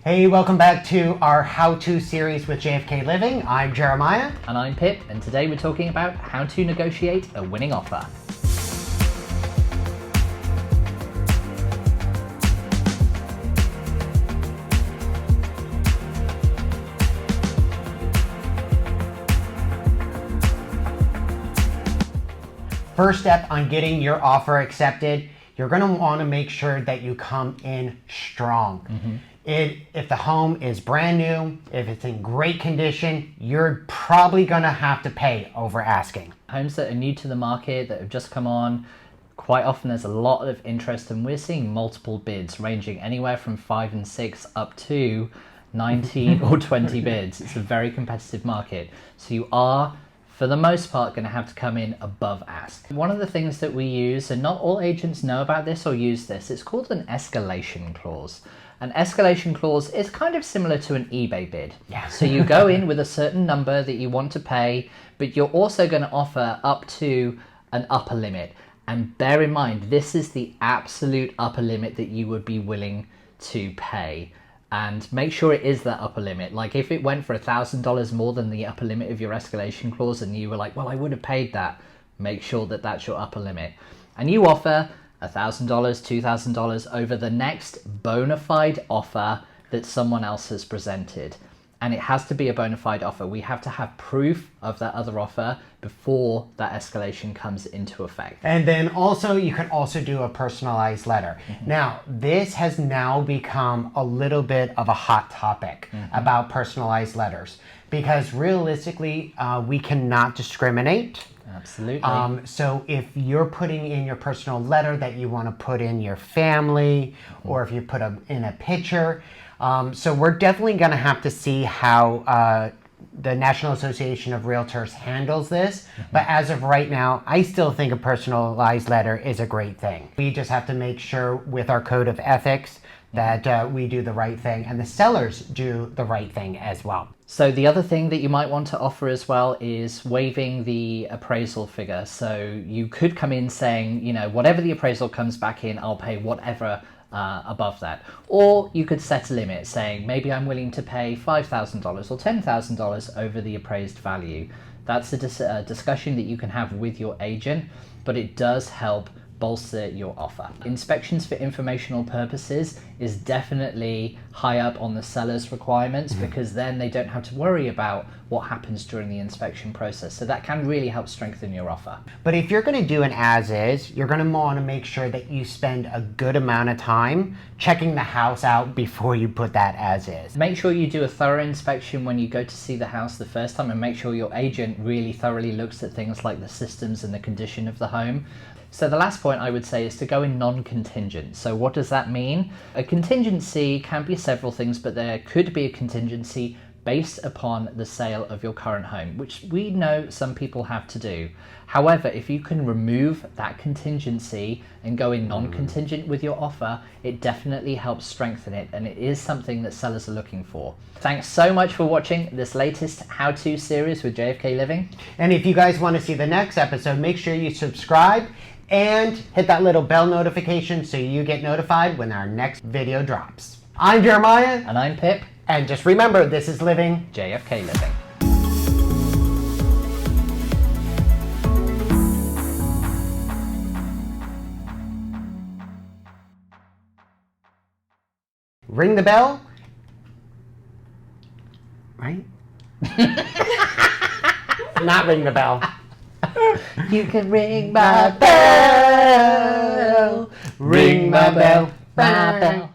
Hey, welcome back to our how-to series with JFK Living. I'm Jeremiah. And I'm Pip, and today we're talking about how to negotiate a winning offer. First step on getting your offer accepted, you're going to want to make sure that you come in strong. If the home is brand new, if it's in great condition, you're probably going to have to pay over asking. Homes that are new to the market, that have just come on, quite often there's a lot of interest, and we're seeing multiple bids ranging anywhere from 5 and 6 up to 19 or 20 bids. It's a very competitive market. So you are, for the most part, going to have to come in above ask. One of the things that we use, and not all agents know about this or use this, it's called an escalation clause. An escalation clause is kind of similar to an eBay bid. Yeah. So you go in with a certain number that you want to pay, but you're also going to offer up to an upper limit. And bear in mind, this is the absolute upper limit that you would be willing to pay. And make sure it is that upper limit. Like if it went for $1,000 more than the upper limit of your escalation clause and you were like, well, I would have paid that, make sure that that's your upper limit. And you offer $1,000, $2,000 over the next bona fide offer that someone else has presented. And it has to be a bona fide offer. We have to have proof of that other offer before that escalation comes into effect. And then also, you can also do a personalized letter. Now, this has now become a little bit of a hot topic about personalized letters, because realistically, we cannot discriminate. Absolutely. So if you're putting in your personal letter that you want to put in your family, or if you put in a picture, so we're definitely going to have to see how the National Association of Realtors handles this. But as of right now, I still think a personalized letter is a great thing. We just have to make sure with our code of ethics that we do the right thing, and the sellers do the right thing as well. So the other thing that you might want to offer as well is waiving the appraisal figure. So you could come in saying, you know, whatever the appraisal comes back in, I'll pay whatever above that. Or you could set a limit saying, maybe I'm willing to pay $5,000 or $10,000 over the appraised value. That's a discussion that you can have with your agent, but it does help bolster your offer. Inspections for informational purposes is definitely high up on the seller's requirements, because then they don't have to worry about what happens during the inspection process. So that can really help strengthen your offer. But if you're going to do an as-is, you're going to want to make sure that you spend a good amount of time checking the house out before you put that as-is. Make sure you do a thorough inspection when you go to see the house the first time, and make sure your agent really thoroughly looks at things like the systems and the condition of the home. So the last point I would say is to go in non-contingent. So what does that mean? A contingency can be several things, but there could be a contingency based upon the sale of your current home, which we know some people have to do. However, if you can remove that contingency and go in non-contingent with your offer, it definitely helps strengthen it, and it is something that sellers are looking for. Thanks so much for watching this latest how-to series with JFK Living. And if you guys want to see the next episode, make sure you subscribe and hit that little bell notification so you get notified when our next video drops. I'm Jeremiah. And I'm Pip. And just remember, this is Living JFK Living. Ring the bell. Right? Not ring the bell. You can ring my bell. Ring my bell. My bell.